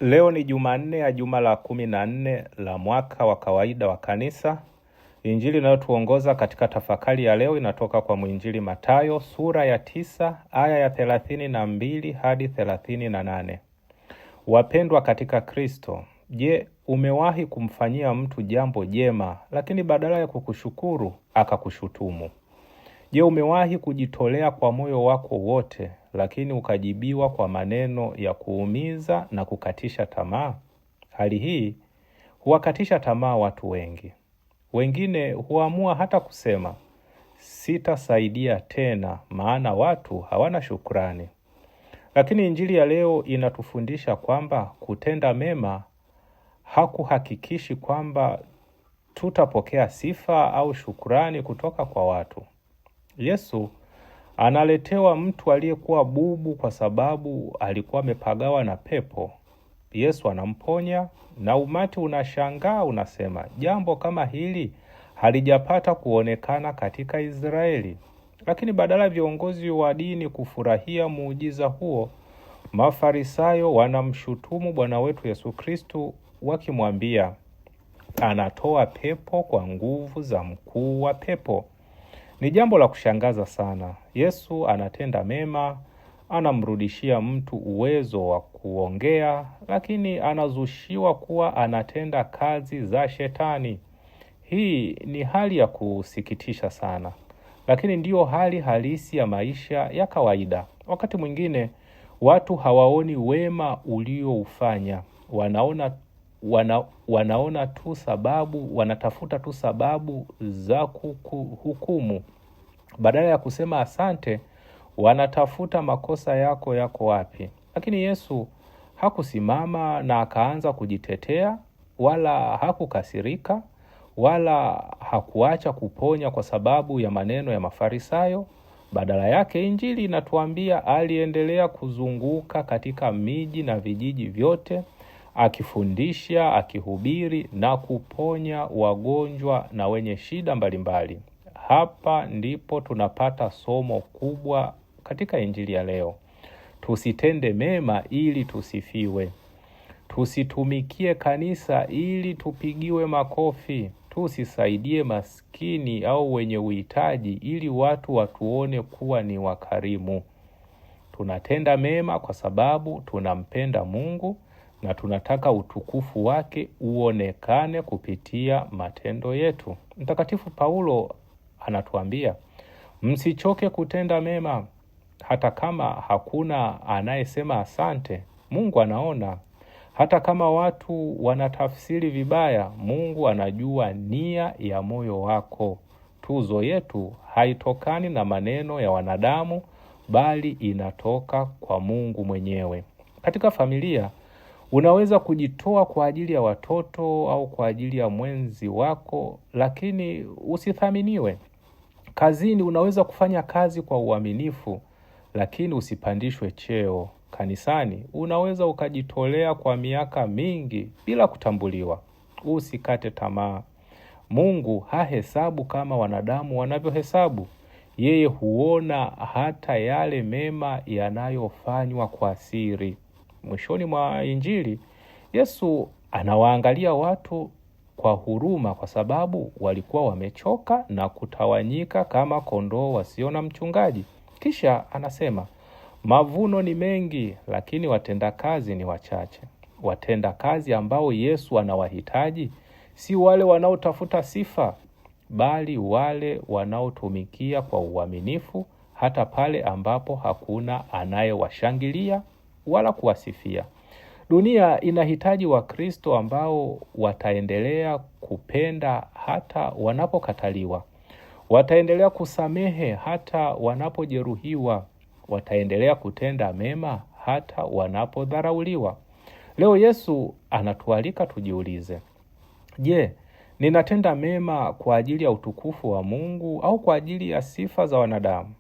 Leo ni Jumanne ya juma la 14 la mwaka wa kawaida wa kanisa. Injili inayotuongoza katika tafakari ya leo inatoka kwa mwinjili Mathayo sura ya 9 aya ya 32 hadi 38. Wapendwa katika Kristo, je, umewahi kumfanyia mtu jambo jema lakini badala ya kukushukuru akakushutumu? Je, umewahi kujitolea kwa moyo wako wote lakini ukajibiwa kwa maneno ya kuumiza na kukatisha tamaa? Hali hii huwakatisha tamaa watu wengi. Wengine huamua hata kusema, sitasaidia tena, maana watu hawana shukrani. Lakini injili ya leo inatufundisha kwamba kutenda mema hakuhakikishi kwamba tutapokea sifa au shukrani kutoka kwa watu. Yesu analetewa mtu aliyekuwa bubu kwa sababu alikuwa amepagawa na pepo. Yesu anamponya na umati unashangaa, unasema, jambo kama hili halijapata kuonekana katika Israeli. Lakini badala ya viongozi wa dini kufurahia muujiza huo, Mafarisayo wanamshutumu Bwana wetu Yesu Kristo wakimwambia anatoa pepo kwa nguvu za mkuu wa pepo. Ni jambo la kushangaza sana. Yesu anatenda mema, anamrudishia mtu uwezo wa kuongea, lakini anazushiwa kuwa anatenda kazi za shetani. Hii ni hali ya kusikitisha sana, lakini ndiyo hali halisi ya maisha ya kawaida. Wakati mwingine watu hawaoni wema ulioufanya, wanaona tu sababu, wanatafuta tu sababu za kuhukumu. Badala ya kusema asante, wanatafuta makosa yako wapi. Lakini Yesu hakusimama na akaanza kujitetea, wala hakukasirika, wala hakuacha kuponya kwa sababu ya maneno ya Mafarisayo. Badala yake injili inatuambia aliendelea kuzunguka katika miji na vijiji vyote, akifundisha, akihubiri na kuponya wagonjwa na wenye shida mbalimbali. Hapa ndipo tunapata somo kubwa katika injili ya leo. Tusitende mema ili tusifiwe. Tusitumikie kanisa ili tupigiwe makofi. Tusisaidie maskini au wenye uhitaji ili watu watuone kuwa ni wakarimu. Tunatenda mema kwa sababu tunampenda Mungu na tunataka utukufu wake uonekane kupitia matendo yetu. Mtakatifu Paulo anatuambia, msichoke kutenda mema. Hata kama hakuna anayesema asante, Mungu anaona. Hata kama watu wanatafsiri vibaya, Mungu anajua nia ya moyo wako. Tuzo yetu haitokani na maneno ya wanadamu, bali inatoka kwa Mungu mwenyewe. Katika familia, unaweza kujitoa kwa ajili ya watoto au kwa ajili ya mwenzi wako, lakini usithaminiwe. Kazini unaweza kufanya kazi kwa uaminifu, lakini usipandishwe cheo. Kanisani unaweza ukajitolea kwa miaka mingi bila kutambuliwa. Usikate tamaa. Mungu hahesabu kama wanadamu wanavyohesabu. Yeye huona hata yale mema yanayofanywa kwa siri. Mwishoni mwa injili, Yesu anawaangalia watu kwa huruma kwa sababu walikuwa wamechoka na kutawanyika kama kondoo wasio na mchungaji. Kisha anasema, mavuno ni mengi lakini watendakazi ni wachache. Watendakazi ambao Yesu anawahitaji si wale wanaotafuta sifa, bali wale wanaotumikia kwa uaminifu hata pale ambapo hakuna anayewashangilia wala kuwasifia. Dunia inahitaji Wakristo ambao wataendelea kupenda hata wanapokataliwa. Wataendelea kusamehe hata wanapojeruhiwa. Wataendelea kutenda mema hata wanapodharauliwa. Leo Yesu anatualika tujiulize, je, ninatenda mema kwa ajili ya utukufu wa Mungu au kwa ajili ya sifa za wanadamu?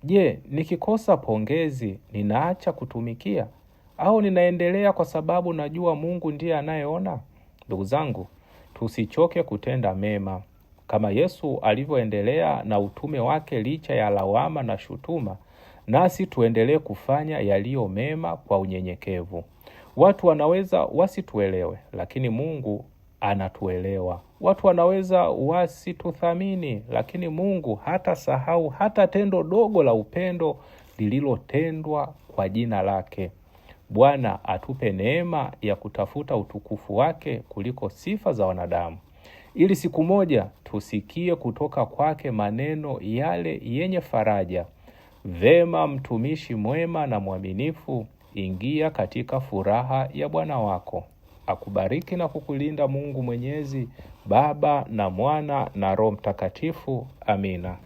Je, nikikosa pongezi ninaacha kutumikia au ninaendelea kwa sababu najua Mungu ndiye anayeona? Ndugu zangu, tusichoke kutenda mema. Kama Yesu alivyoendelea na utume wake licha ya lawama na shutuma, nasi tuendelee kufanya yaliyo mema kwa unyenyekevu. Watu wanaweza wasituelewe, lakini Mungu anatuelewa. Watu wanaweza wasituthamini, lakini Mungu hatasahau hata tendo dogo la upendo lililotendwa kwa jina lake. Bwana atupe neema ya kutafuta utukufu wake kuliko sifa za wanadamu, ili siku moja tusikie kutoka kwake maneno yale yenye faraja: vema, mtumishi mwema na mwaminifu, ingia katika furaha ya Bwana wako. Akubariki na kukulinda Mungu Mwenyezi, Baba na Mwana na Roho Mtakatifu. Amina.